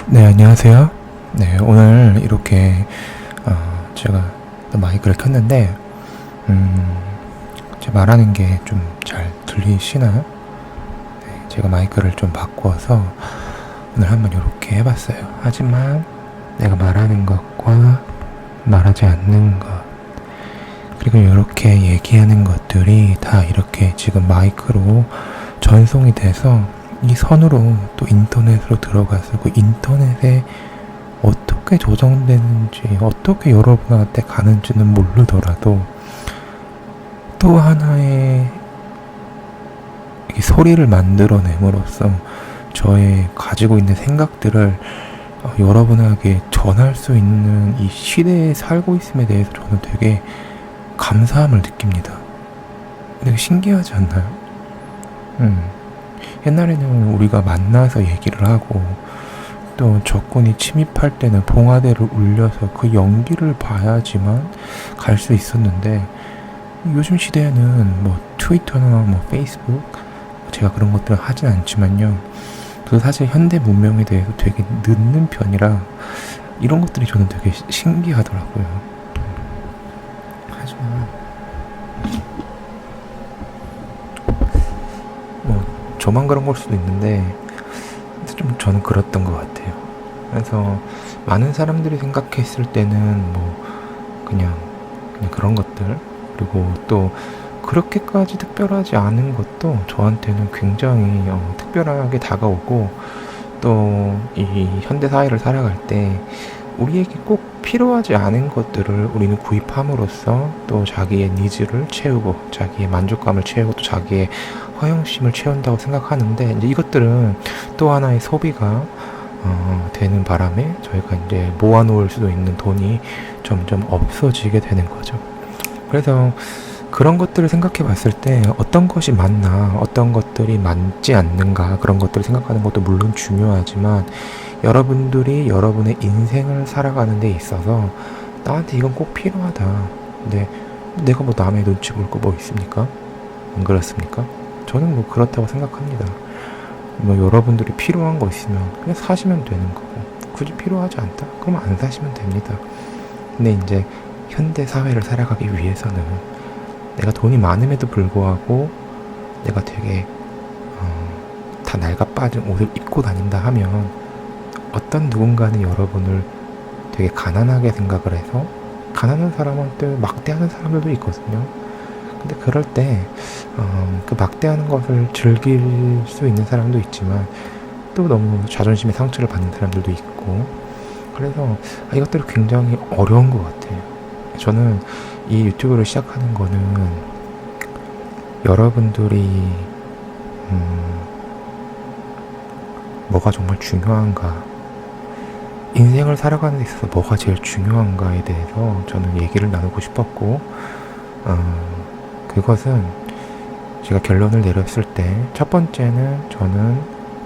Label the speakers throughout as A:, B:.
A: 네, 안녕하세요. 네, 오늘 이렇게 제가 또 마이크를 켰는데 제 말하는 게 좀 잘 들리시나요? 네, 제가 마이크를 좀 바꾸어서 오늘 한번 이렇게 해봤어요. 하지만 내가 말하는 것과 말하지 않는 것, 그리고 이렇게 얘기하는 것들이 다 이렇게 지금 마이크로 전송이 돼서 이 선으로 또 인터넷으로 들어가서 그 인터넷에 어떻게 조정되는지, 어떻게 여러분한테 가는지는 모르더라도 또 하나의 이 소리를 만들어냄으로써 저의 가지고 있는 생각들을 여러분에게 전할 수 있는 이 시대에 살고 있음에 대해서 저는 되게 감사함을 느낍니다. 되게 신기하지 않나요? 옛날에는 우리가 만나서 얘기를 하고 또 적군이 침입할 때는 봉화대를 울려서 그 연기를 봐야지만 갈 수 있었는데, 요즘 시대에는 뭐 트위터나 뭐 페이스북, 제가 그런 것들을 하진 않지만요, 그 사실 현대 문명에 대해서 되게 늦는 편이라 이런 것들이 저는 되게 신기하더라고요. 하지만 뭐 저만 그런 걸 수도 있는데 좀 저는 그랬던 것 같아요. 그래서 많은 사람들이 생각했을 때는 뭐 그냥 그런 것들, 그리고 또 그렇게까지 특별하지 않은 것도 저한테는 굉장히 특별하게 다가오고, 또 이 현대 사회를 살아갈 때 우리에게 꼭 필요하지 않은 것들을 우리는 구입함으로써 또 자기의 니즈를 채우고 자기의 만족감을 채우고 또 자기의 허영심을 채운다고 생각하는데, 이제 이것들은 또 하나의 소비가 되는 바람에 저희가 이제 모아놓을 수도 있는 돈이 점점 없어지게 되는 거죠. 그래서 그런 것들을 생각해 봤을 때 어떤 것이 맞나, 어떤 것들이 맞지 않는가, 그런 것들을 생각하는 것도 물론 중요하지만, 여러분들이 여러분의 인생을 살아가는 데 있어서 나한테 이건 꼭 필요하다. 근데 내가 뭐 남의 눈치 볼 거 뭐 있습니까? 안 그렇습니까? 저는 뭐 그렇다고 생각합니다. 뭐 여러분들이 필요한 거 있으면 그냥 사시면 되는 거고, 굳이 필요하지 않다? 그럼 안 사시면 됩니다. 근데 이제 현대 사회를 살아가기 위해서는 내가 돈이 많음에도 불구하고 내가 되게 다 낡아 빠진 옷을 입고 다닌다 하면 어떤 누군가는 여러분을 되게 가난하게 생각을 해서 가난한 사람한테 막대하는 사람들도 있거든요. 근데 그럴 때 그 막대하는 것을 즐길 수 있는 사람도 있지만 또 너무 자존심의 상처를 받는 사람들도 있고, 그래서 이것들이 굉장히 어려운 것 같아요. 저는 이 유튜브를 시작하는 거는 여러분들이 뭐가 정말 중요한가, 인생을 살아가는 데 있어서 뭐가 제일 중요한가에 대해서 저는 얘기를 나누고 싶었고, 그것은 제가 결론을 내렸을 때 첫 번째는 저는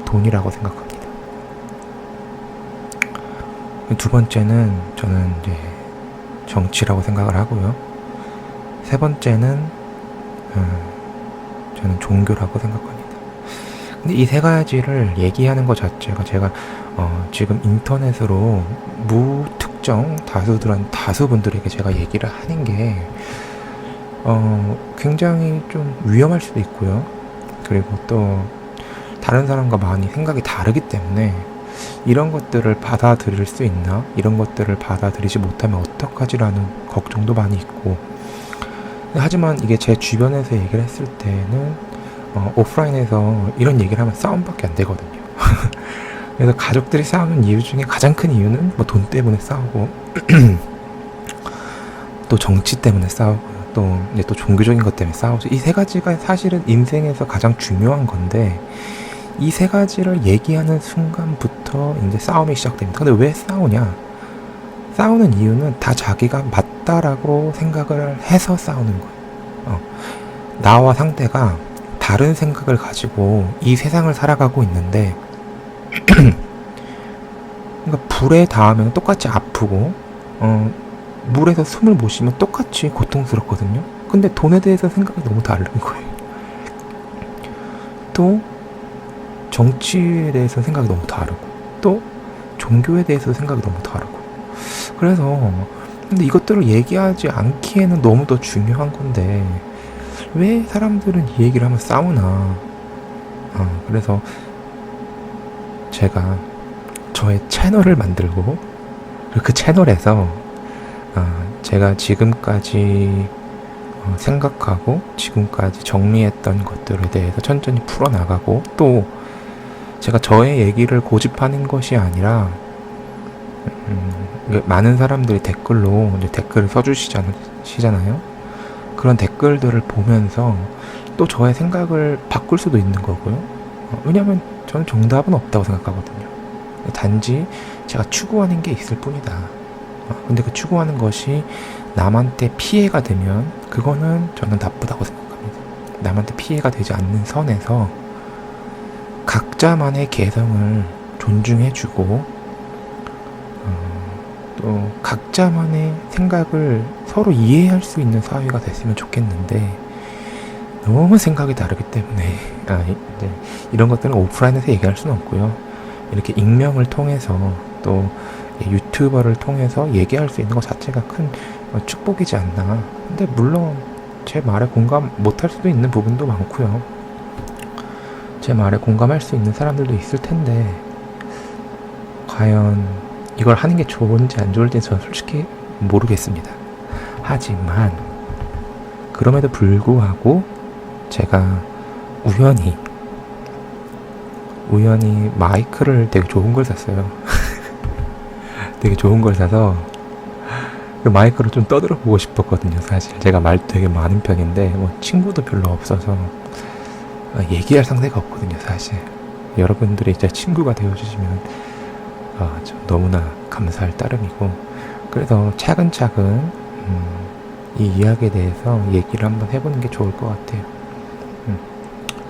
A: 돈이라고 생각합니다. 두 번째는 저는 이제 정치라고 생각을 하고요. 세 번째는 저는 종교라고 생각합니다. 근데 이 세 가지를 얘기하는 것 자체가 제가 지금 인터넷으로 무특정 다수분들에게 제가 얘기를 하는 게 굉장히 좀 위험할 수도 있고요. 그리고 또 다른 사람과 많이 생각이 다르기 때문에 이런 것들을 받아들일 수 있나, 이런 것들을 받아들이지 못하면 어떡하지라는 걱정도 많이 있고, 하지만 이게 제 주변에서 얘기를 했을 때는 오프라인에서 이런 얘기를 하면 싸움밖에 안 되거든요. 그래서 가족들이 싸우는 이유 중에 가장 큰 이유는 뭐 돈 때문에 싸우고 또 정치 때문에 싸우고요. 또 이제 또 종교적인 것 때문에 싸우죠. 이 세 가지가 사실은 인생에서 가장 중요한 건데, 이 세 가지를 얘기하는 순간부터 이제 싸움이 시작됩니다. 근데 왜 싸우냐? 싸우는 이유는 다 자기가 맞다라고 생각을 해서 싸우는 거예요. 나와 상대가 다른 생각을 가지고 이 세상을 살아가고 있는데 그러니까 불에 닿으면 똑같이 아프고 물에서 숨을 못 쉬면 똑같이 고통스럽거든요. 근데 돈에 대해서 생각이 너무 다른 거예요. 또 정치에 대해서 생각이 너무 다르고, 또 종교에 대해서 생각이 너무 다르고. 그래서 근데 이것들을 얘기하지 않기에는 너무 더 중요한 건데 왜 사람들은 이 얘기를 하면 싸우나. 그래서 제가 저의 채널을 만들고 그 채널에서 제가 지금까지 생각하고 지금까지 정리했던 것들에 대해서 천천히 풀어나가고, 또 제가 저의 얘기를 고집하는 것이 아니라 많은 사람들이 댓글로 이제 댓글을 써주시잖아요. 그런 댓글들을 보면서 또 저의 생각을 바꿀 수도 있는 거고요. 왜냐하면 저는 정답은 없다고 생각하거든요. 단지 제가 추구하는 게 있을 뿐이다. 근데 그 추구하는 것이 남한테 피해가 되면 그거는 저는 나쁘다고 생각합니다. 남한테 피해가 되지 않는 선에서 각자만의 개성을 존중해주고 또 각자만의 생각을 서로 이해할 수 있는 사회가 됐으면 좋겠는데 너무 생각이 다르기 때문에 이제 이런 것들은 오프라인에서 얘기할 수는 없고요. 이렇게 익명을 통해서 또 유튜버를 통해서 얘기할 수 있는 것 자체가 큰 축복이지 않나. 근데 물론 제 말에 공감 못할 수도 있는 부분도 많고요. 제 말에 공감할 수 있는 사람들도 있을 텐데 과연 이걸 하는 게 좋은지 안 좋을지 저는 솔직히 모르겠습니다. 하지만 그럼에도 불구하고 제가 우연히 마이크를 되게 좋은 걸 샀어요. 되게 좋은 걸 사서 그 마이크를 좀 떠들어 보고 싶었거든요. 사실 제가 말도 되게 많은 편인데 친구도 별로 없어서 얘기할 상대가 없거든요. 사실 여러분들이 이제 친구가 되어주시면 너무나 감사할 따름이고, 그래서 차근차근 이 이야기에 대해서 얘기를 한번 해보는 게 좋을 것 같아요.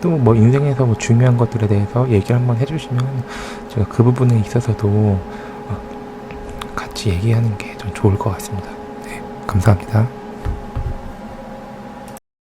A: 또 인생에서 중요한 것들에 대해서 얘기를 한번 해주시면 제가 그 부분에 있어서도 같이 얘기하는 게 좀 좋을 것 같습니다. 네, 감사합니다.